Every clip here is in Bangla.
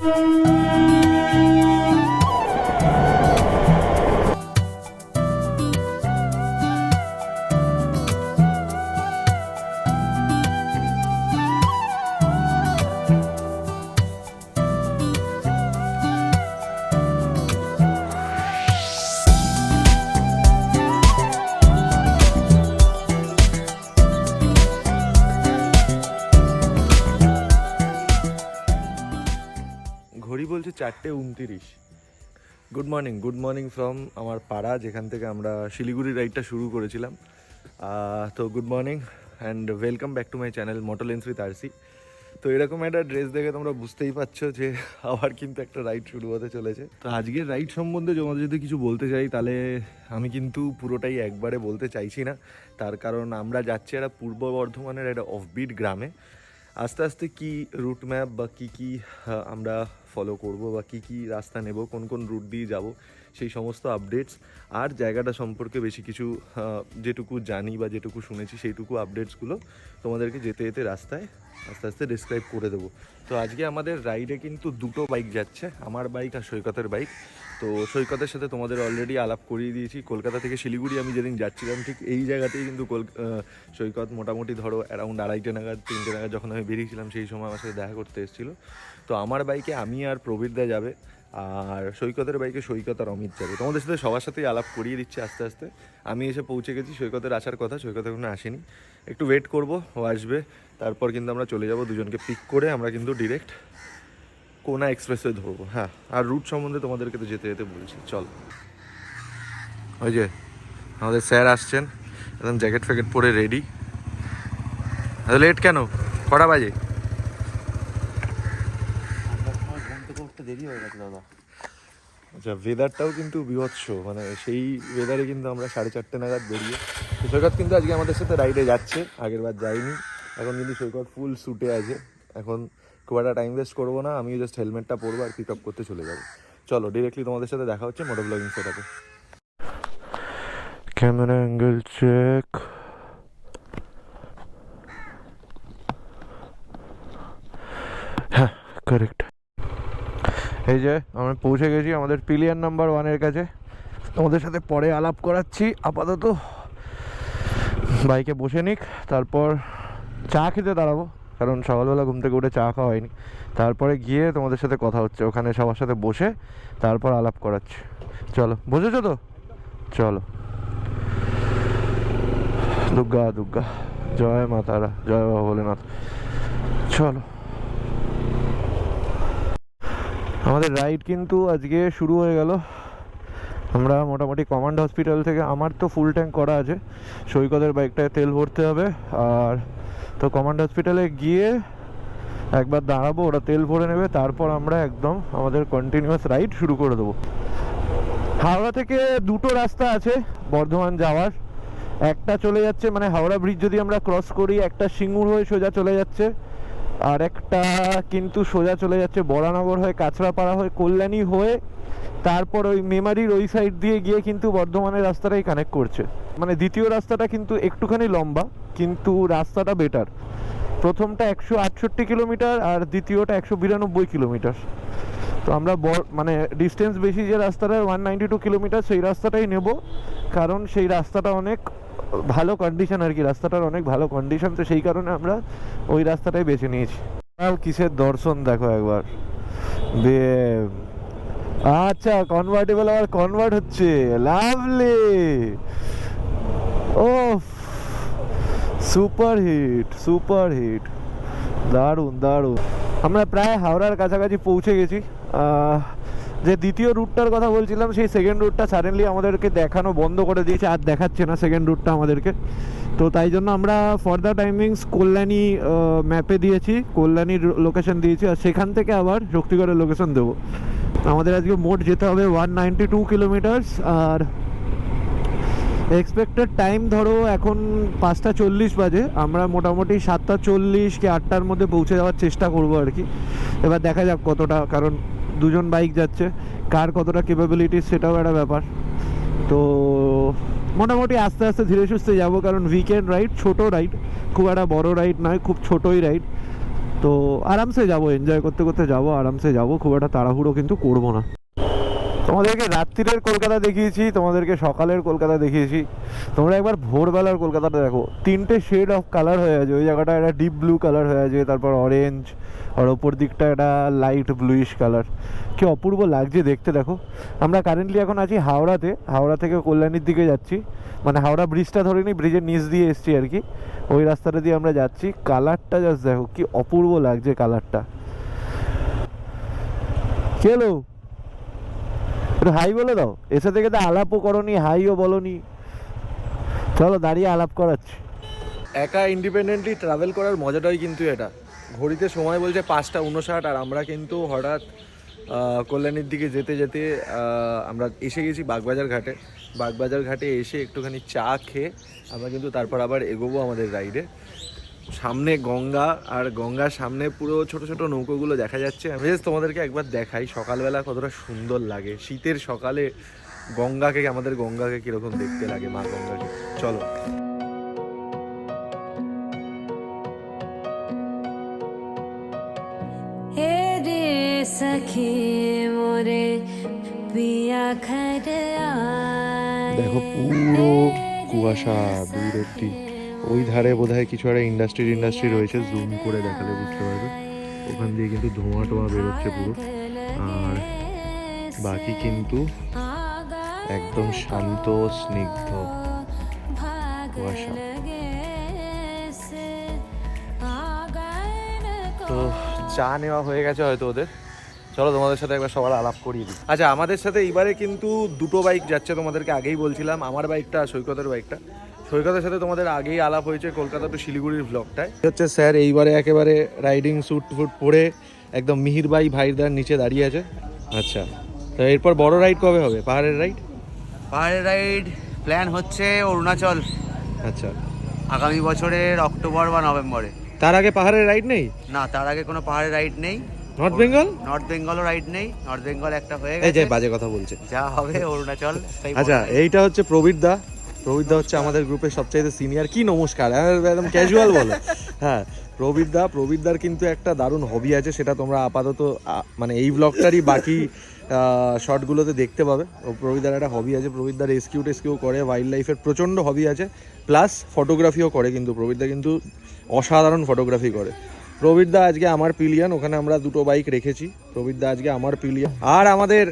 ঘড়ি বলছে 4:29। গুড মর্নিং ফ্রম আমার পাড়া, যেখান থেকে আমরা শিলিগুড়ি রাইডটা শুরু করেছিলাম। তো good morning and welcome back to my channel moto lens with RC. তো এরকম একটা ড্রেস দেখে তোমরা বুঝতেই পারছো যে আবার কিন্তু একটা রাইড শুরু হতে চলেছে। তো আজকের রাইড সম্বন্ধে তোমাদের যদি কিছু বলতে চাই তাহলে আমি কিন্তু পুরোটাই একবারে বলতে চাইছি না। তার কারণ আমরা যাচ্ছি একটা পূর্ব বর্ধমানের একটা অফবিট গ্রামে। আস্তে আস্তে কি রুট ম্যাপ বা কী আমরা ফলো করব বা কী রাস্তা নেব, কোন কোন রুট দিয়ে যাব, সেই সমস্ত আপডেটস আর জায়গাটা সম্পর্কে বেশি কিছু যেটুকু জানি বা যেটুকু শুনেছি সেইটুকু আপডেটসগুলো তোমাদেরকে যেতে যেতে রাস্তায় আস্তে আস্তে ডিসক্রাইব করে দেবো। তো আজকে আমাদের রাইডে কিন্তু দুটো বাইক যাচ্ছে, আমার বাইক আর সৈকতের বাইক। তো সৈকতের সাথে তোমাদের অলরেডি আলাপ করিয়ে দিয়েছি। কলকাতা থেকে শিলিগুড়ি আমি যেদিন যাচ্ছিলাম ঠিক এই জায়গাতেই কিন্তু সৈকত মোটামুটি ধরো অ্যারাউন্ড 2:30 নাগাদ 3টে নাগাদ যখন আমি বেরিয়েছিলাম সেই সময় আমার সাথে দেখা করতে এসেছিলো। তো আমার বাইকে আমি আর প্রবীরদা যাবে, আর সৈকতের বাইকে সৈকত আর অমিত যাবে। তোমাদের সাথে সবার সাথেই আলাপ করিয়ে দিচ্ছি আস্তে আস্তে। আমি এসে পৌঁছে গেছি, সৈকতের আসার কথা, সৈকত এখনো আসেনি। একটু ওয়েট করবো, ও আসবে, তারপর কিন্তু আমরা চলে যাব। দুজনকে পিক করে আমরা কিন্তু ডিরেক্ট কোনা এক্সপ্রেসওয়ে ধরবো। হ্যাঁ, আর রুট সম্বন্ধে তোমাদেরকে তো যেতে যেতে বলছি। চল, ওই যে আমাদের স্যার আসছেন, একদম জ্যাকেট ফ্যাকেট পরে রেডি। লেট কেন? কটা বাজে? দেরি হয়ে গেছে দাদা। আচ্ছা, ওয়েদারটাও কিন্তু বিভৎস, মানে সেই ওয়েদারে কিন্তু আমরা 4:30 নাগাদ বেরিয়ে। সৈকত কিন্তু আজকে আমাদের সাথে রাইডে যাচ্ছে, আগের বার যাইনি। এখন কিন্তু সৈকত ফুল স্যুটে আছে। এখন খুব একটা টাইম ওয়েস্ট করবো না, আমিও জাস্ট হেলমেটটা পরবো আর পিক আপ করতে চলে যাবো। চলো, ডিরেক্টলি তোমাদের সাথে দেখা হচ্ছে মোটো ব্লগিং সেটআপে। Camera angle check. হ্যাঁ, কারেক্ট। এই যে আমরা পৌঁছে গেছি আমাদের পিলিয়ন নাম্বার 1-এর কাছে। তোমাদের সাথে পরে আলাপ করাচ্ছি, আপাতত বাইকে বসে নিক, তারপর চা খেতে দাঁড়াবো, কারণ সকালবেলা ঘুম থেকে উঠে চা খাওয়া হয়নি। তারপরে গিয়ে তোমাদের সাথে কথা হচ্ছে ওখানে সবার সাথে বসে, তারপর আলাপ করাচ্ছি। চলো, বসেছো তো? চলো। দুর্গা দুর্গা, জয় মা তারা, জয় বাবা ভোলেনাথ। চলো, আমাদের রাইড কিন্তু আজকে শুরু হয়ে গেল। আমরা মোটামুটি কমান্ড হসপিটাল থেকে, আমার তো ফুল ট্যাঙ্ক করা আছে, সৈকতের বাইকটায় তেল ভরতে হবে। আর তো কমান্ড হসপিটালে গিয়ে একবার দাঁড়াবো, ওরা তেল ভরে নেবে, তারপর আমরা একদম আমাদের কন্টিনিউয়াস রাইড শুরু করে দেবো। হাওড়া থেকে দুটো রাস্তা আছে বর্ধমান যাওয়ার। একটা চলে যাচ্ছে, মানে হাওড়া ব্রিজ যদি আমরা ক্রস করি, একটা সিঙ্গুর হয়ে সোজা চলে যাচ্ছে, আর একটা কিন্তু সোজা চলে যাচ্ছে বরানগর হয়ে, কাঁচরাপাড়া হয়ে, কল্যাণী হয়ে, তারপর ওই মেমারির ওই সাইড দিয়ে গিয়ে কিন্তু বর্ধমানের রাস্তাটাই কানেক্ট করছে। মানে দ্বিতীয় রাস্তাটা কিন্তু একটুখানি লম্বা, কিন্তু রাস্তাটা বেটার। প্রথমটা 168 কিলোমিটার আর দ্বিতীয়টা 192 কিলোমিটার। তো আমরা মানে ডিস্টেন্স বেশি যে রাস্তাটা 192 কিলোমিটার, সেই রাস্তাটাই নেব, কারণ সেই রাস্তাটা অনেক ভালো কন্ডিশন আর কি, রাস্তাটার অনেক ভালো কন্ডিশন। তো সেই কারণে আমরা ওই রাস্তাটাই বেছে নিয়েছি। আর কিসের দর্শন দেখো একবার। আচ্ছা, কনভার্টেবল আবার কনভার্ট হচ্ছে, লাভলি। ও সুপার হিট, দারুণ দারুণ। আমরা প্রায় হাওড়ার কাছাকাছি পৌঁছে গেছি। যে দ্বিতীয় রুটটার কথা বলছিলাম, সেই সেকেন্ড রুটটা সাডেনলি আমাদেরকে দেখানো বন্ধ করে দিয়েছে, আর দেখাচ্ছে না সেকেন্ড রুটটা আমাদেরকে। তো তাই জন্য আমরা ফর দ্য টাইমিংস কল্যাণী ম্যাপে দিয়েছি, কল্যাণীর লোকেশন দিয়েছি, আর সেখান থেকে আবার শক্তিগড়ের লোকেশন দেবো। আমাদের আজকে মোট যেতে হবে 192 কিলোমিটার্স। আর এক্সপেক্টেড টাইম ধরো এখন 5:40 বাজে, আমরা মোটামুটি 7:40 কি 8টার মধ্যে পৌঁছে যাওয়ার চেষ্টা করবো আর কি। এবার দেখা যাক কতটা, কারণ দুজন বাইক যাচ্ছে, কার কতটা ক্যাপাবিলিটি সেটাও একটা ব্যাপার। তো মোটামুটি আস্তে আস্তে ধীরে সুস্থে যাবো, কারণ উইকেন্ড রাইড, ছোট রাইড, খুব একটা বড় রাইড নয়, খুব ছোটই রাইড। তো আরামসে যাব, এনজয় করতে করতে যাব, আরামসে যাব, খুব একটা তাড়াহুড়ো কিন্তু করবো না। তোমাদেরকে রাত্রিরের কলকাতা দেখিয়েছি, তোমাদেরকে সকালের কলকাতা দেখিয়েছি, তোমরা একবার ভোরবেলার কলকাতাটা দেখো। 3টে শেড অফ কালার হয়ে আছে, ওই জায়গাটা একটা ডিপ ব্লু কালার হয়ে আছে, তারপর অরেঞ্জ, আর ওপর দিকটা একটা লাইট ব্লুইশ কালার। কি অপূর্ব লাগছে দেখতে দেখো। আমরা কারেন্টলি এখন আছি হাওড়াতে, হাওড়া থেকে কল্যাণীর দিকে যাচ্ছি, মানে হাওড়া ব্রিজটা ধরে নি, ব্রিজের নিচ দিয়ে এসছি আর কি, ওই রাস্তাটা দিয়ে আমরা যাচ্ছি। কালারটা জাস্ট দেখো কি অপূর্ব লাগছে কালারটা। চলো একটু হাই বলে দাও, এসে থেকে তো আলাপও করনি, হাইও বলনি, চলো দাঁড়িয়ে আলাপ করাচ্ছি। একা ইন্ডিপেন্ডেন্টলি ট্রাভেল করার মজাটাই কিন্তু এটা। ঘড়িতে সময় বলছে 5:59, আর আমরা কিন্তু হঠাৎ কল্যাণীর দিকে যেতে যেতে আমরা এসে গেছি বাগবাজার ঘাটে। বাগবাজার ঘাটে এসে একটুখানি চা খেয়ে আমরা কিন্তু তারপর আবার এগোবো আমাদের রাইডে। সামনে গঙ্গা, আর গঙ্গার সামনে পুরো ছোট ছোট নৌকোগুলো দেখা যাচ্ছে। আমি জাস্ট তোমাদেরকে একবার দেখাই সকালবেলা কতটা সুন্দর লাগে, শীতের সকালে গঙ্গাকে, আমাদের গঙ্গাকে কীরকম দেখতে লাগে, মা গঙ্গাকে। চলো। দেখো পুরো কুয়াশা, দূর অব্দি। ওই ধারে বোধহয় কিছু একটা ইন্ডাস্ট্রি রয়েছে, জুম করে দেখালে বুঝতে পারবে। ওখান দিয়ে কিন্তু ধোঁয়া টোয়া বেরোচ্ছে পুরো, আর বাকি কিন্তু একদম শান্ত স্নিগ্ধ কুয়াশা। তো চা নেওয়া হয়ে গেছে হয়তো ওদের, চলো তোমাদের সাথে একবার সবার আলাপ করিয়ে দিই। আচ্ছা, আমাদের সাথে এবারে কিন্তু দুটো বাইক যাচ্ছে, তোমাদেরকে আগেই বলছিলাম, আমার বাইকটা আর সৈকতের বাইকটা। সৈকতের সাথে তোমাদের আগেই আলাপ হয়েছে কলকাতা টু শিলিগুড়ির ব্লগটায়। হচ্ছে স্যার এইবারে একেবারে রাইডিং স্যুট ফুট পরে একদম মিহির ভাইদার নিচে দাঁড়িয়ে আছে। আচ্ছা, তো এরপর বড় রাইড কবে হবে? পাহাড়ের রাইড? পাহাড়ের রাইড প্ল্যান হচ্ছে অরুণাচল, আচ্ছা, আগামী বছরের অক্টোবর বা নভেম্বরে। তার আগে পাহাড়ের রাইড নেই? না, তার আগে কোনো পাহাড়ের রাইড নেই। নর্থ বেঙ্গল? নর্থ বেঙ্গলও রাইড নেই, নর্থ বেঙ্গল একটা হয়ে এই গেছে। যে বাজে কথা বলছে, যা হবে অরুণাচল। আচ্ছা, এইটা হচ্ছে প্রবীরদা। প্রবীরদা হচ্ছে আমাদের গ্রুপের সবচাইতে সিনিয়র। কি নমস্কার, একদম ক্যাজুয়াল বলে। হ্যাঁ, প্রবীরদার কিন্তু একটা দারুণ হবি আছে, সেটা তোমরা আপাতত মানে এই ব্লগটারই বাকি শর্টগুলোতে দেখতে পাবে। ও প্রবীরদার একটা হবি আছে, প্রবীরদার রেস্কিউ করে, ওয়াইল্ড লাইফের প্রচণ্ড হবি আছে, প্লাস ফটোগ্রাফিও করে। কিন্তু প্রবীরদা কিন্তু অসাধারণ ফটোগ্রাফি করে। প্রবীরদা আজকে আমার পিলিয়ন, ওখানে আমরা দুটো বাইক রেখেছি। প্রবীরদা আজকে আমার পিলিয়ন। আর আমাদের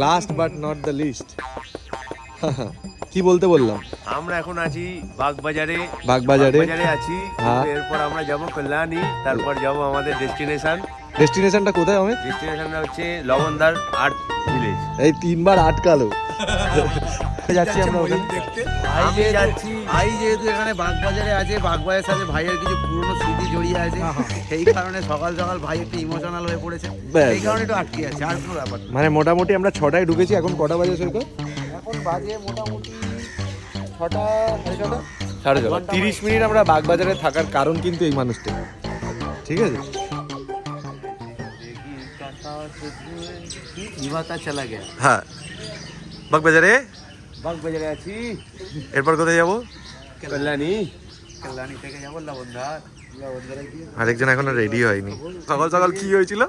last but not the least, কি বলতে বললাম, আমরা এখন আছি বাগবাজারে আছি। হ্যাঁ। এরপর আমরা যাব কল্যাণী, তারপর যাব আমাদের ডেস্টিনেশনটা কোথায়? আমি ডেস্টিনেশনটা হচ্ছে লবণদার আর্ট ভিলেজ। এই 3বার আটকালো যাচ্ছি আমরা ওখানে। আমি যাচ্ছি। ভাই যেহেতু এখানে বাগবাজারে আছে, বাগবাজারের সাথে ভাইয়ের কিছু পুরনো স্মৃতি জড়িয়ে আছে, সেই কারণে সকাল সকাল ভাই একটু ইমোশনাল হয়ে পড়েছে, ব্যাস। এই কারণে একটু আটকে আছে, আর কোনো ব্যাপার না। মানে মোটামুটি আমরা 6টায় ঢুকেছি। এখন কটা বাজে সৈকত? এখন বাজে মোটামুটি 6টা, সাড়ে 6টা। 30 মিনিট আমরা বাগবাজারে থাকার কারণ কিন্তু এই মানুষটা, ঠিক আছে? নিভাতা চলা গেছে। হ্যাঁ, বাগবাজারে। বাগবাজারে আছি, এরপর কোথায় যাবো? কল্যাণী। কল্যাণী থেকে যাবো লবণদার। লবণদারে গিয়ে আরেকজন এখনো রেডি হয়নি। সকাল সকাল কি হয়েছিল?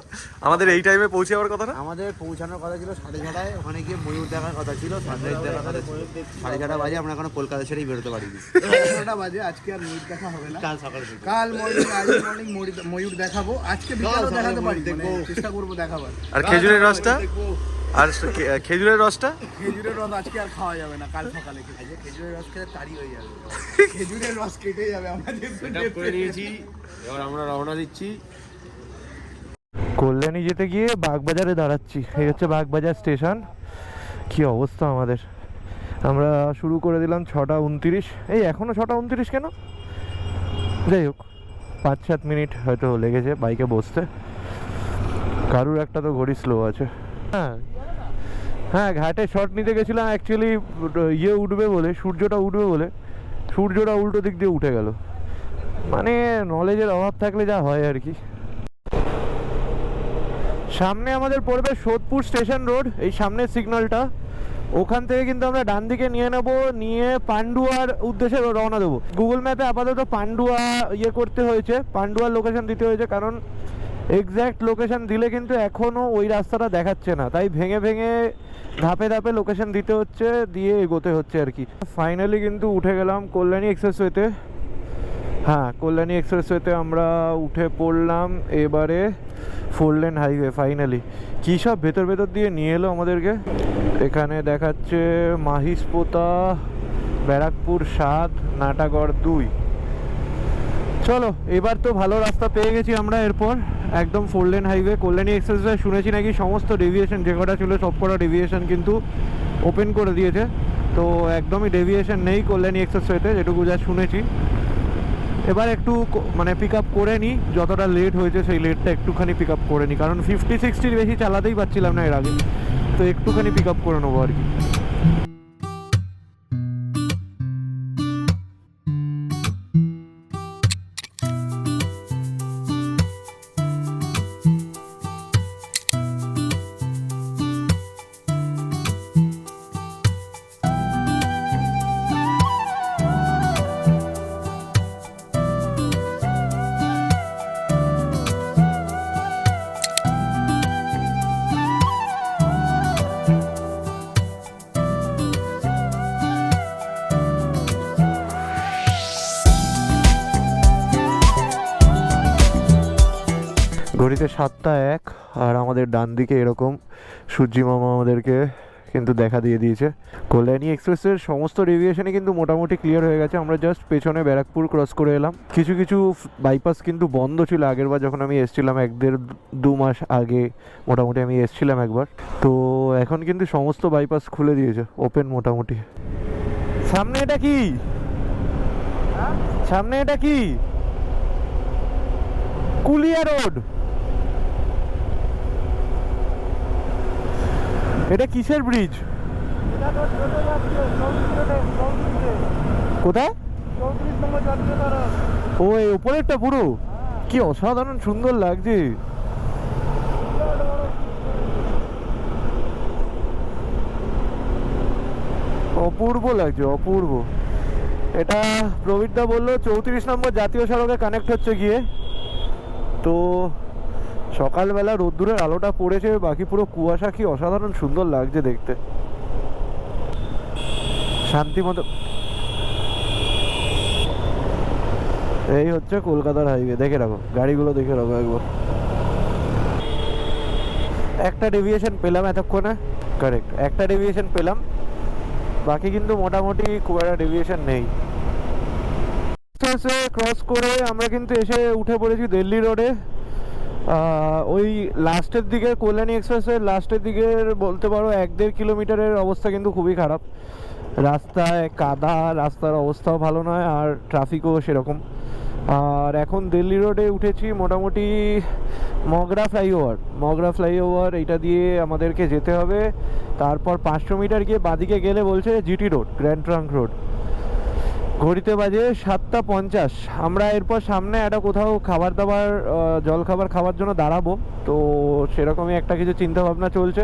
আমাদের এই টাইমে পৌঁছে যাওয়ার কথা না? আমাদের পৌঁছানোর কথা ছিল 6:30, ওখানে গিয়ে ময়ূর দেখার কথা ছিল, সানরাইজ দেখার কথা ছিল। 6:30 বাজে, আমরা এখনো কলকাতা ছেড়েই বেরোতে পারিনি। 6টা বাজে, আজকে আর ময়ূর দেখা হবে না। কাল সকালে কাল মর্নিং ময়ূর দেখাবো, আজকে বিকালে সকালে দেখাতে পারি, ময়ূর দেখবো। মানে চেষ্টা করবো দেখাবার। আর খেজুরের রসটা? আর খেজুরের রসটা? খেজুরের রস আজকে আর খাওয়া যাবে না, কাল সকালে খেয়ে। খেজুরের রস খেলে তাড়ি হয়ে যাবে। খেজুরের রস কেটে যাবে, আমরা সেটআপ করে নিয়েছি, এবার আমরা রওনা দিচ্ছি। কল্যাণী যেতে গিয়ে বাগবাজারে দাঁড়াচ্ছি। এই হচ্ছে বাগবাজার স্টেশন। কি অবস্থা আমাদের! আমরা শুরু করে দিলাম 6:29। এই এখনও 6:29 কেন? যাই হোক, 5-7 মিনিট হয়তো লেগেছে বাইকে বসতে। কারুর একটা তো ঘড়ি স্লো আছে। হ্যাঁ হ্যাঁ, ঘাটে শট নিতে গেছিলাম অ্যাকচুয়ালি, উঠবে বলে, সূর্যটা উঠবে বলে, সূর্যটা উল্টো দিক দিয়ে উঠে গেল। মানে নলেজের অভাব থাকলে যা হয় আর কি। সামনে আমাদের পড়বে সোদপুর স্টেশন রোড, এই সামনের সিগন্যালটা। ওখান থেকে কিন্তু আমরা ডান দিকে নিয়ে নেব, নিয়ে পান্ডুয়ার উদ্দেশ্যে রওনা দেবো। গুগল ম্যাপে আপাতত পান্ডুয়া করতে হয়েছে, পান্ডুয়ার লোকেশন দিতে হয়েছে, কারণ এক্স্যাক্ট লোকেশন দিলে কিন্তু এখনও ওই রাস্তাটা দেখাচ্ছে না, তাই ভেঙে ভেঙে ধাপে ধাপে লোকেশন দিতে হচ্ছে, দিয়ে এগোতে হচ্ছে আর কি। ফাইনালি কিন্তু উঠে গেলাম কল্যাণী এক্সপ্রেসওয়েতে। হ্যাঁ, কল্যাণী এক্সপ্রেসওয়েতে আমরা উঠে পড়লাম। এবারে 4 লেন হাইওয়ে ফাইনালি। কী সব ভেতর ভেতর দিয়ে নিয়ে এলো আমাদেরকে। এখানে দেখাচ্ছে মাহিসপোতা, ব্যারাকপুর 7, নাটাগড় 2। চলো, এবার তো ভালো রাস্তা পেয়ে গেছি আমরা। এরপর একদম 4 লেন হাইওয়ে। কল্যাণী এক্সপ্রেসওয়ে শুনেছি নাকি সমস্ত ডেভিয়েশন যে কটা ছিল সব কটা ডেভিয়েশন কিন্তু ওপেন করে দিয়েছে, তো একদমই ডেভিয়েশন নেই কল্যাণী এক্সপ্রেসওয়েতে, যেটুকু যা শুনেছি। এবার একটু মানে পিক আপ করে নিই, যতটা লেট হয়েছে সেই লেটটা একটুখানি পিক আপ করে নিই, কারণ 50-60 বেশি চালাতেই পারছিলাম না এর আগে, তো একটুখানি পিক আপ করে নেবো আর কি। ঘড়িতে 7টা 1, আর আমাদের ডান দিকে এরকম সূর্যি মামা আমাদেরকে কিন্তু দেখা দিয়ে দিয়েছে। কল্যাণী এক্সপ্রেসের সমস্ত ডেভিয়েশনে কিন্তু মোটামুটি ক্লিয়ার হয়ে গেছে। আমরা জাস্ট পেছনে ব্যারাকপুর ক্রস করে এলাম। কিছু কিছু বাইপাস কিন্তু বন্ধ ছিল আগেরবার যখন আমি এসেছিলাম, 1-1.5-2 মাস আগে মোটামুটি আমি এসেছিলাম একবার। তো এখন কিন্তু সমস্ত বাইপাস খুলে দিয়েছে, ওপেন মোটামুটি। সামনে এটা কি? সামনে এটা কি? কুলিয়া রোড। এটা কিসের ব্রিজ? কোথায়? ও, এই উপরেরটা পুরো কি অসাধারণ সুন্দর লাগছে। অপূর্ব লাগছে, অপূর্ব। এটা প্রবীরদা বললো 34 নম্বর জাতীয় সড়কে কানেক্ট হচ্ছে গিয়ে। তো সকালবেলা রোদ্দুরের আলোটা পড়েছে, বাকি পুরো কুয়াশা, কি অসাধারণ সুন্দর লাগছে দেখতে। শান্তি মতো। এই হচ্ছে কলকাতার হাইওয়ে, দেখে রাখো গাড়িগুলো, দেখে রাখো একবার। একটা ডেভিয়েশন পেলাম এতক্ষণে, কারেক্ট একটা ডেভিয়েশন পেলাম, বাকি কিন্তু মোটামুটি খুব একটা ডেভিয়েশন নেই। ক্রস করে আমরা কিন্তু এসে উঠে পড়েছি দিল্লি রোডে। ওই লাস্টের দিকে কল্যাণী এক্সপ্রেসের লাস্টের দিকের বলতে পারো 1-1.5 কিলোমিটারের অবস্থা কিন্তু খুবই খারাপ। রাস্তায় কাদা, রাস্তার অবস্থাও ভালো নয়, আর ট্রাফিকও সেরকম। আর এখন দিল্লি রোডে উঠেছি, মোটামুটি মগরা ফ্লাইওভার এইটা দিয়ে আমাদেরকে যেতে হবে। তারপর 500 মিটার গিয়ে বাদিকে গেলে বলছে GT road, grand trunk road. ঘড়িতে বাজে 7:50। আমরা এরপর সামনে একটা কোথাও খাবার দাবার, জলখাবার খাওয়ার জন্য দাঁড়াবো, তো সেরকমই একটা কিছু চিন্তা ভাবনা চলছে।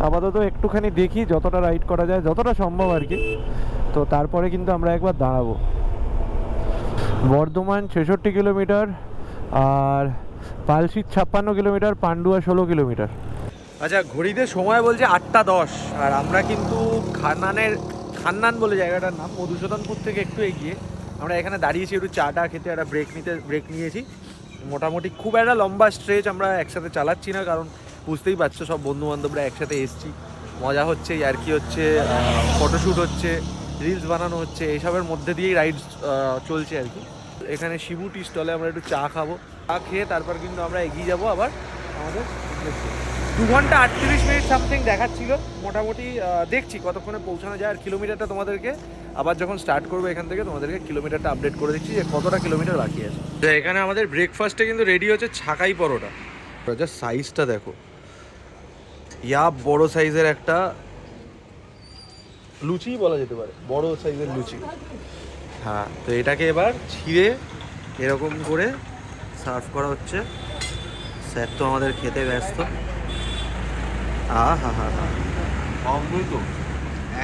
আপাতত একটুখানি দেখি যতটা রাইড করা যায়, যতটা সম্ভব আর কি, তো তারপরে কিন্তু আমরা একবার দাঁড়াবো। বর্ধমান 66 কিলোমিটার, আর পালশিট 56 কিলোমিটার, পান্ডুয়া 16 কিলোমিটার। আচ্ছা, ঘড়িতে সময় বলছে 8:10, আর আমরা কিন্তু খান্নান বলে জায়গাটার নাম, মধুসূদনপুর থেকে একটু এগিয়ে আমরা এখানে দাঁড়িয়েছি একটু চা খেতে, একটা ব্রেক নিয়েছি। মোটামুটি খুব একটা লম্বা স্ট্রেচ আমরা একসাথে চালাচ্ছি না, কারণ বুঝতেই পারছো সব বন্ধু বান্ধবরা একসাথে এসছি, মজা হচ্ছে, ইয়ার্কি হচ্ছে, ফটোশ্যুট হচ্ছে, রিলস বানানো হচ্ছে, এইসবের মধ্যে দিয়েই রাইড চলছে আর কি। এখানে শিবু টি স্টলে আমরা একটু চা খাবো, চা খেয়ে তারপর কিন্তু আমরা এগিয়ে যাবো আবার আমাদের 2 ঘন্টা 38 মিনিট সামথিং দেখাচ্ছিল মোটামুটি। দেখছি কতক্ষণে পৌঁছানো যায়। আর কিলোমিটারটা তোমাদেরকে আবার যখন স্টার্ট করবো এখান থেকে তোমাদেরকে কিলোমিটারটা আপডেট করে দিচ্ছি যে কতটা কিলোমিটার বাকি আছে। এখানে আমাদের ব্রেকফাস্টে কিন্তু রেডি হচ্ছে ছাকাই পরোটা। জাস্ট সাইজটা দেখো, ইয়া বড় সাইজের একটা লুচি বলা যেতে পারে, বড় সাইজের লুচি। হ্যাঁ, তো এটাকে এবার ছিঁড়ে এরকম করে সার্ভ করা হচ্ছে। স্যার তো আমাদের খেতে ব্যস্ত। হা অমৃত।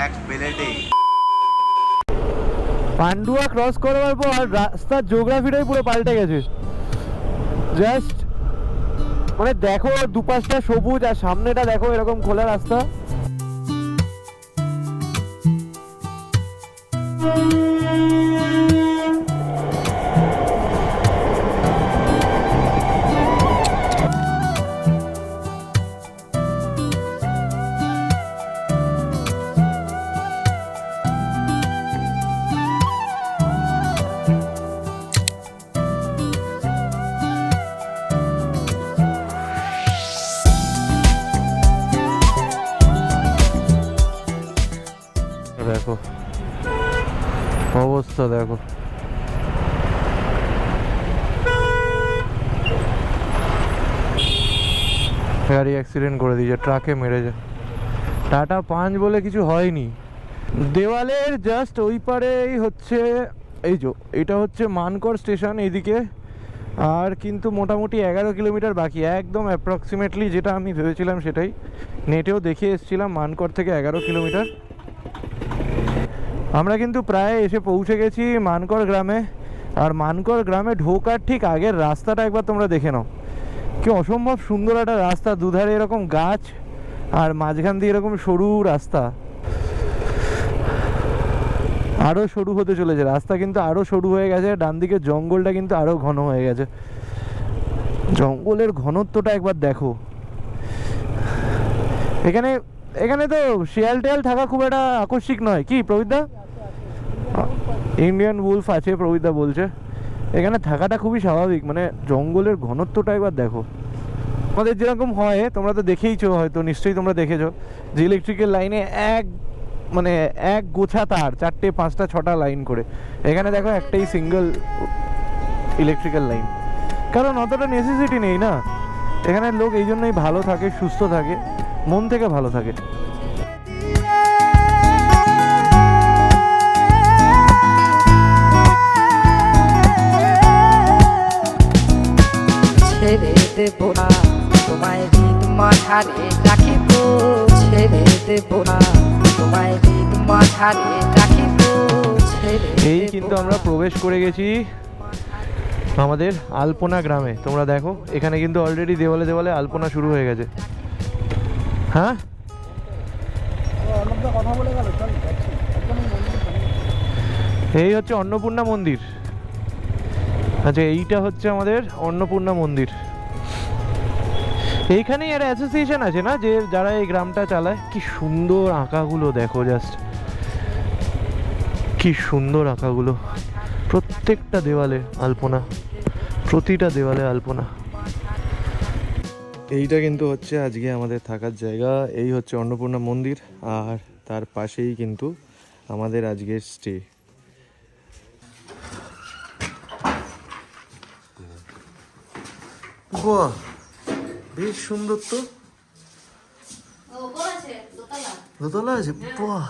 এক প্লেটে। পান্ডুয়া ক্রস করবার পর রাস্তার জিওগ্রাফিটাই পুরো পাল্টে গেছে। জাস্ট মানে দেখো দুপাশটা সবুজ আর সামনেটা দেখো এরকম খোলা রাস্তা। দেখো অবস্থা দেখো, গাড়ি অ্যাক্সিডেন্ট করে দিয়েছে, ট্রাকে মেরেছে। টাটা পাঁচ বলে কিছু হয়নি। দেওয়ালের জাস্ট ওই পারেই হচ্ছে এই যে এটা হচ্ছে মানকর স্টেশন এইদিকে, আর কিন্তু মোটামুটি 11 কিলোমিটার বাকি, একদম অ্যাপ্রক্সিমেটলি যেটা আমি ভেবেছিলাম সেটাই। নেটেও দেখে এসেছিলাম মানকর থেকে 11 কিলোমিটার। আমরা কিন্তু প্রায় এসে পৌঁছে গেছি মানকর গ্রামে। আর মানকর গ্রামে ঢোকার ঠিক আগের রাস্তাটা একবার তোমরা দেখে নাও, কি অসম্ভব সুন্দর একটা রাস্তা, দুধারে এরকম গাছ আর মাঝখান দিয়ে এরকম সরু রাস্তা। আরও সরু হতে চলেছে রাস্তা, কিন্তু আরও সরু হয়ে গেছে। ডান দিকে জঙ্গলটা কিন্তু আরও ঘন হয়ে গেছে। জঙ্গলের ঘনত্বটা একবার দেখো। এখানে এখানে তো শিয়াল টিয়াল থাকা খুব একটা আকস্মিক নয়, কি প্রবীরদা? ইন্ডিয়ান উলফ আছে প্রবীরদা বলছে, এখানে থাকাটা খুবই স্বাভাবিক। মানে জঙ্গলের ঘনত্বটা একবার দেখো। আমাদের যেরকম হয়, তোমরা তো দেখেইছো, হয়তো নিশ্চয়ই তোমরা দেখেছো যে ইলেকট্রিক্যাল লাইনে এক গোছা তার 4টে 5টা 6টা লাইন করে। এখানে দেখো একটাই সিঙ্গেল ইলেকট্রিক্যাল লাইন, কারণ অতটা নেসেসিটি নেই না। এখানের লোক এই জন্যই ভালো থাকে, সুস্থ থাকে, মন থেকে ভালো থাকে। ছেড়ে দেব না তোমায় হৃদ মাঝারে রাখিব, ছেড়ে দেব না তোমায় হৃদ মাঝারে রাখিব। এই কিন্তু আমরা প্রবেশ করে গেছি আমাদের আলপনা গ্রামে। তোমরা দেখো এখানে কিন্তু অলরেডি দেওয়ালে দেওয়ালে আলপনা শুরু হয়ে গেছে। হ্যাঁ, এই হচ্ছে অন্নপূর্ণা মন্দির। আচ্ছা, এইটা হচ্ছে আমাদের অন্নপূর্ণা মন্দির। এইখানেই একটা অ্যাসোসিয়েশন আছে না, যে যারা এই গ্রামটা চালায়। কি সুন্দর আঁকাগুলো দেখো, জাস্ট কি সুন্দর আঁকাগুলো। প্রত্যেকটা দেওয়ালে আলপনা, প্রতিটা দেওয়ালে আলপনা। এইটা কিন্তু হচ্ছে আজকে আমাদের থাকার জায়গা। এই হচ্ছে অন্নপূর্ণা মন্দির, আর তার পাশেই কিন্তু আমাদের আজকের স্টে। বাহ, বেশ সুন্দর তো। দোতলা আছে? বাহ,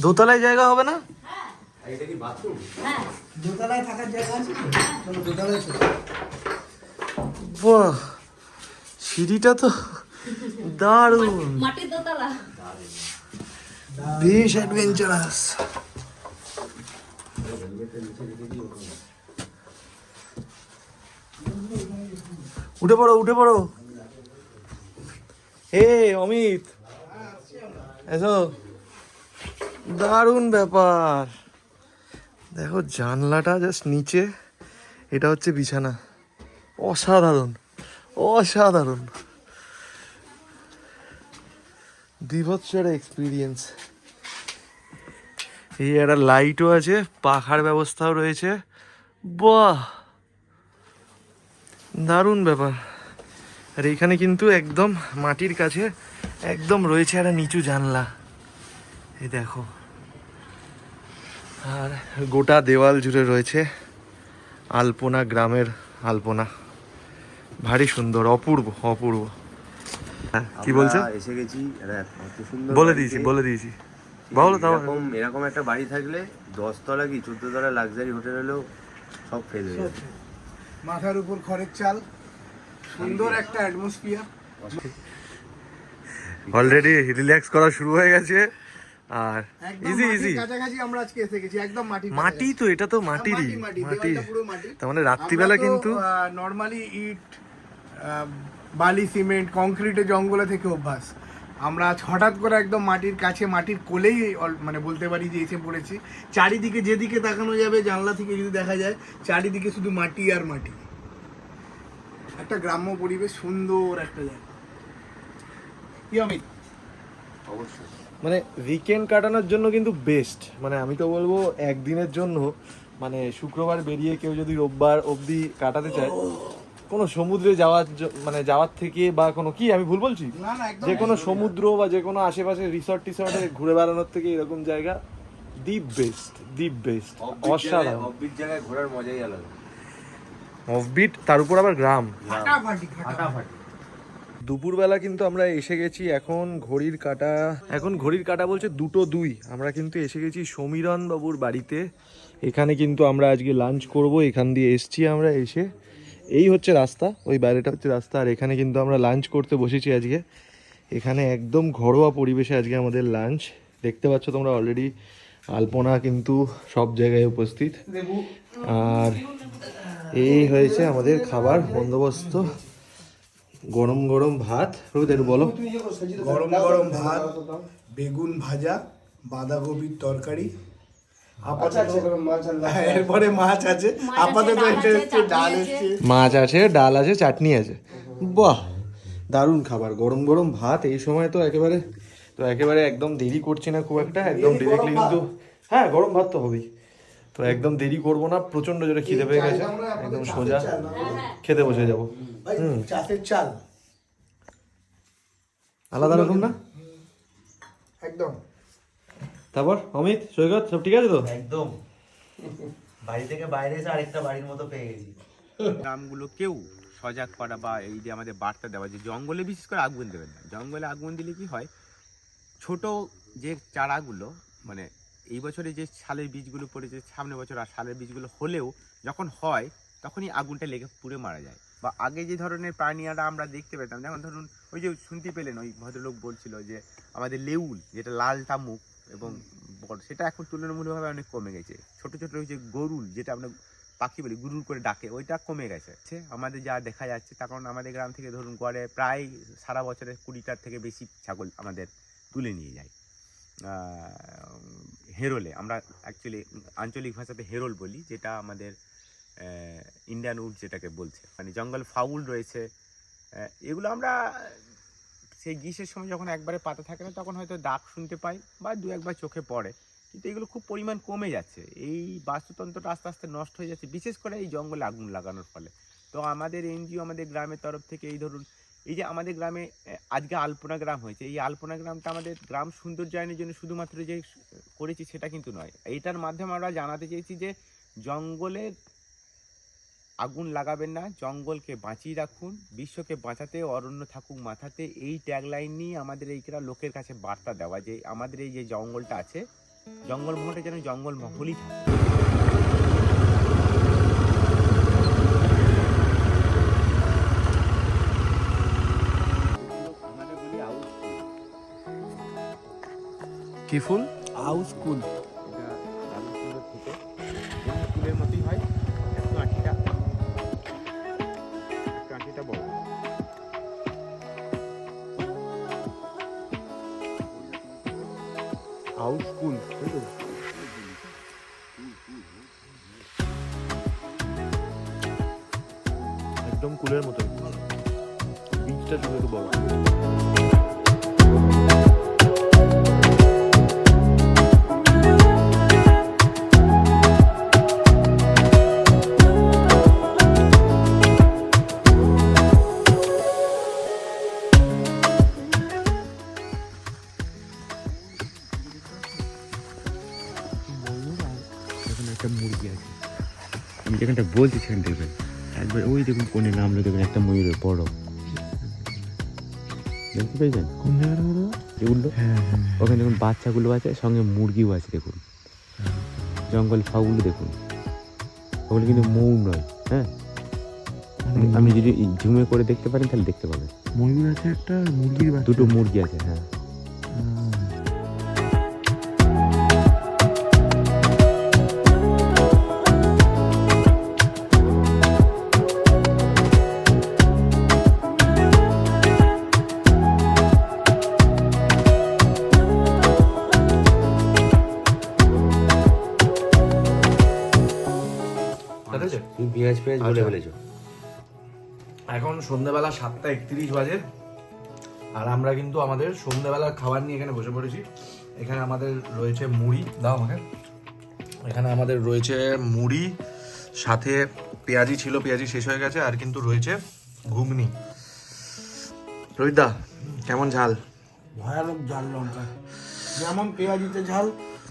দোতলায় জায়গা হবে না? দোতলায় থাকার জায়গা আছে, দোতলায় বাহ, সিঁড়িটা তো দারুণ, মাটির দোতলা। বেশ অ্যাডভেঞ্চারাস। উঠে পড়ো, উঠে পড়ো। হে অমিত, এসো। দারুণ ব্যাপার। দেখো জানলাটা জাস্ট নিচে, এটা হচ্ছে বিছানা। অসাধারণ, অসাধারণ, বিভৎসর এক্সপিরিয়েন্স। এই একটা লাইটও আছে, পাখার ব্যবস্থাও রয়েছে। বাহ, দারুণ ব্যাপার। আর এখানে কিন্তু একদম মাটির কাছে একদম রয়েছে একটা নিচু জানলা, এই দেখো। আর গোটা দেওয়াল জুড়ে রয়েছে আলপনা গ্রামের আলপনা। ভারী সুন্দর, অপূর্ব অপূর্ব। হ্যাঁ, কি বলছো? আমরা এসে গেছি এত সুন্দর বলে বাড়িতে। দিয়েছি, বলে দিয়েছি। বলো তাও। এরকম একটা বাড়ি থাকলে 10 তলা কি 14 তলা লাক্সারি হোটেল হলেও সব ফেল হয়ে যাবে। মাথার উপর খড়ের চাল, সুন্দর একটা অ্যাটমসফিয়ার। অলরেডি রিল্যাক্স করা শুরু হয়ে গেছে আর একদম ইজি মাটির ইজি। কাছাকাছি আমরা আজকে এসে গেছি, একদম মাটি তো, এটা তো মাটিরই মাটি, মাটি। দেওয়ালটা পুরো মাটি। তার মানে রাত্রিবেলা কিন্তু নর্মালি ইট, বালি, সিমেন্ট, কংক্রিটে জঙ্গলে থেকে অভ্যাস। আমরা আজ হঠাৎ করে একদম মাটির কাছে, মাটির কোলেই মানে বলতে পারি যে এসে পড়েছি। চারিদিকে যেদিকে তাকানো যাবে, জানলা থেকে যদি দেখা যায়, চারিদিকে শুধু মাটি আর মাটি। একটা গ্রাম্য পরিবেশ, সুন্দর একটা জায়গা। কি অমিত? মানে উইকেন্ড কাটানোর জন্য কিন্তু বেস্ট। মানে আমি তো বলবো একদিনের জন্য, মানে শুক্রবার বেরিয়ে কেউ যদি রোববার অবধি কাটাতে চায়, কোনো সমুদ্রে মানে যাওয়ার থেকে বা কোনো, কি আমি ভুল বলছি, না না, একদম যে কোনো সমুদ্র বা যে কোনো আশেপাশে রিসর্ট টিসর্টে ঘুরে বেড়ানোর থেকে এরকম জায়গা দি বেস্ট, দি বেস্ট, অসাধারণ। অফবিট জায়গায় ঘোরার মজাই আলাদা। অফবিট, তার উপর আবার গ্রাম। ফাটাফাটি। ফাটাফাটি। দুপুরবেলা কিন্তু আমরা এসে গেছি, এখন ঘড়ির কাঁটা বলছে 2:02। আমরা কিন্তু এসে গেছি সমীরণ বাবুর বাড়িতে। এখানে কিন্তু আমরা আজকে লাঞ্চ করব। এখান দিয়ে এসছি আমরা, এসে এই হচ্ছে রাস্তা, ওই বাইরেটা হচ্ছে রাস্তা, আর এখানে কিন্তু আমরা লাঞ্চ করতে বসেছি আজকে। এখানে একদম ঘরোয়া পরিবেশে আজকে আমাদের লাঞ্চ। দেখতে পাচ্ছ তোমরা অলরেডি আলপনা কিন্তু সব জায়গায় উপস্থিত। আর এই হয়েছে আমাদের খাবার বন্দোবস্ত। গরম গরম ভাত, রবিদা বলো। গরম গরম ভাত, বেগুন ভাজা, বাঁধাকপির তরকারি, এরপরে মাছ আছে, আপাতত ডাল এসছে। মাছ আছে, ডাল আছে, চাটনি আছে। বাহ, দারুণ খাবার। গরম গরম ভাত এই সময় তো একেবারে একদম দেরি করছি না খুব একটা, একদম ডিরেক্টলি কিন্তু, হ্যাঁ গরম ভাত তো হবেই। তো একদম দেরি করবো না, প্রচন্ড জোরে খিদে পেয়ে গেছে, একদম সোজা খেতে বসে যাবো। চাষের চাল আলাদা রকম না একদম। তারপর অমিত, সৈকত, সব ঠিক আছে তো? একদম বাড়ি থেকে বাইরে এসে আরেকটা বাড়ির মতো পেয়ে গেছি। গ্রামগুলোকেও সজাগ করা বা এই যে আমাদের বার্তা দেওয়া, যে জঙ্গলে বিশেষ করে আগুন দেবেন না। জঙ্গলে আগুন দিলে কি হয়, ছোট যে চারাগুলো, মানে এই বছরে যে শালের বীজগুলো পড়েছে, সামনে বছর আর শালের বীজগুলো হলেও যখন হয় তখনই আগুনটা লেগে পুড়ে মারা যায়। বা আগে যে ধরনের প্রাণীরা আমরা দেখতে পেতাম, যেমন ধরুন ওই যে শুনতে পেলেন ওই ভদ্রলোক বলছিল যে আমাদের লেউল, যেটা লাল টামুক এবং বড়, সেটা এখন তুলনামূলকভাবে অনেক কমে গেছে। ছোট ছোট ওই যে গরুল, যেটা আমরা পাখি বলি, গুরুর করে ডাকে, ওইটা কমে গেছে আমাদের যা দেখা যাচ্ছে। তার কারণ আমাদের গ্রাম থেকে ধরুন গড়ে প্রায় সারা বছরে 20টার থেকে বেশি ছাগল আমাদের তুলে নিয়ে যায় হেরোলে। আমরা অ্যাকচুয়ালি আঞ্চলিক ভাষাতে হেরোল বলি, যেটা আমাদের ইন্ডিয়ান উড যেটাকে বলছে, মানে জঙ্গল ফাউল রয়েছে। এগুলো আমরা সেই গ্রীষ্মের সময় যখন একবারে পাতা থাকে না, তখন হয়তো ডাক শুনতে পাই বা দু একবার চোখে পড়ে, কিন্তু এগুলো খুব পরিমাণ কমে যাচ্ছে। এই বাস্তুতন্ত্রটা আস্তে আস্তে নষ্ট হয়ে যাচ্ছে, বিশেষ করে এই জঙ্গলে আগুন লাগানোর ফলে। তো আমাদের এনজিও, আমাদের গ্রামের তরফ থেকে এই ধরুন, এই যে আমাদের গ্রামে আজকে আলপনা গ্রাম হয়েছে, এই আলপনা গ্রামটা আমাদের গ্রাম সৌন্দর্যায়নের জন্য শুধুমাত্র যে করেছি সেটা কিন্তু নয়। এইটার মাধ্যমে আমরা জানাতে চেয়েছি যে জঙ্গলের আগুন লাগাবেন না, জঙ্গলকে বাঁচিয়ে রাখুন, বিশ্বকে বাঁচাতে অরণ্য থাকুক মাথাতে। এই ট্যাগলাইন নিয়ে আমাদের এইটা লোকের কাছে বার্তা দেওয়া, যে আমাদের এই যে জঙ্গলটা আছে, জঙ্গলমহলটা যেন জঙ্গলমহলই থাকে। কি ফুল? হাউসফুল। এটা দারুণ সুন্দর খেতে, যেমন ফুলের মতোই হয়, একটু আঁটিটা বড়। হাউসফুল, একদম কুলের মতো, বীজটা শুধু একটু বড়। একটা মুরগি আছে, আমি যেখানটা বলছি সেখানে দেখবেন একবার, ওই দেখুন কোণে নামলো, দেখবেন একটা ময়ূরের বড়, দেখতে পেয়েছেন কোন জায়গাটা এগুলো? ওখানে দেখুন বাচ্চাগুলো আছে, সঙ্গে মুরগিও আছে। দেখুন জঙ্গল ফাউল, দেখুন ওগুলো কিন্তু মৌ নয়, হ্যাঁ আপনি যদি ঝুমে করে দেখতে পারেন তাহলে দেখতে পাবেন। ময়ূর আছে একটা, মুরগির বাচ্চা। দুটো মুরগি আছে, হ্যাঁ। তুমি পেঁয়াজ বলে ফেলেছো। এখন সন্ধ্যেবেলা 7:31 বাজে, আর আমরা কিন্তু আমাদের সন্ধ্যেবেলার খাবার নিয়ে এখানে বসে পড়েছি। এখানে আমাদের রয়েছে মুড়ি, দাও আমাকে। এখানে আমাদের রয়েছে মুড়ি, সাথে পেঁয়াজি ছিল, পেঁয়াজি শেষ হয়ে গেছে, আর কিন্তু রয়েছে ঘুগনি। রোহিতদা, কেমন ঝাল? ভয়ানক ঝাল লঙ্কা, যেমন পেঁয়াজিতে ঝাল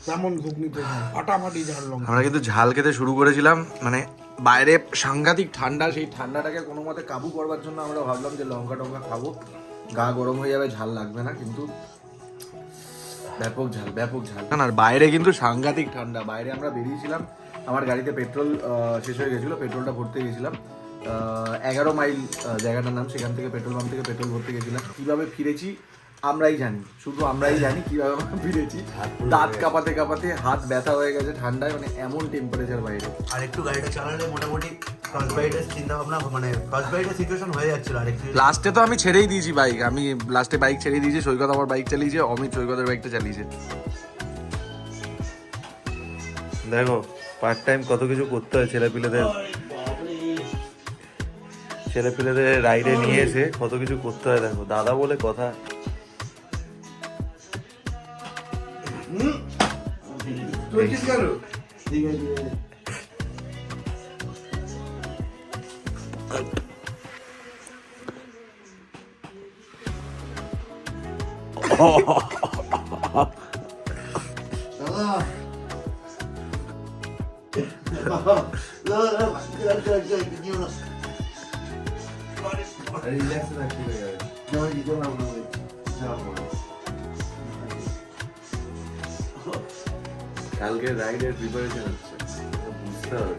তেমন ঘুগনিতে ঝাল, ফাটাফাটি ঝাল লঙ্কা। আমরা কিন্তু ঝাল খেতে শুরু করেছিলাম, মানে বাইরে সাংঘাতিক ঠান্ডা, সেই ঠান্ডাটাকে কোনো মতে কাবু করবার জন্য আমরা ভাবলাম যে লঙ্কা টঙ্কা খাবো, গা গরম হয়ে যাবে, ঝাল লাগবে না, কিন্তু ব্যাপক ঝাল, ব্যাপক ঝাল। না, আর বাইরে কিন্তু সাংঘাতিক ঠান্ডা। বাইরে আমরা বেরিয়েছিলাম, আমার গাড়িতে পেট্রোল শেষ হয়ে গেছিলো, পেট্রোলটা ভরতে গেছিলাম 11 মাইল জায়গাটার নাম, সেখান থেকে পেট্রোল পাম্প থেকে পেট্রোল ভরতে গেছিলাম। কীভাবে ফিরেছি আমরাই জানি, শুধু আমরাই জানি কীভাবে আমরা ফিরেছি। দাঁত কাঁপাতে কাঁপাতে হাত ব্যথা হয়ে গেছে ঠান্ডায়, মানে এমন টেম্পারেচার বাইরে। আর একটু গাড়িটা চালালে মোটামুটি ফ্রস্ট বাইটের চিন্তা ভাবনা, মানে ফ্রস্ট বাইটের সিচুয়েশন হয়ে যাচ্ছিল। আর একটু লাস্টে তো আমি ছেড়েই দিয়েছি বাইক, আমি লাস্টে বাইক ছেড়েই দিয়েছি। সৈকত আমার বাইক চালিয়েছে, অমিত সৈকতের বাইকটা চালিয়েছে। দেখো পার্ট টাইম কত কিছু করতে হয় ছেলেপিলেদের রাইডে নিয়ে এসে কত কিছু করতে হয়। দেখো দাদা বলে কথা। কালকে রাইডের প্রিপারেশন হচ্ছে, বুঝতে হবে।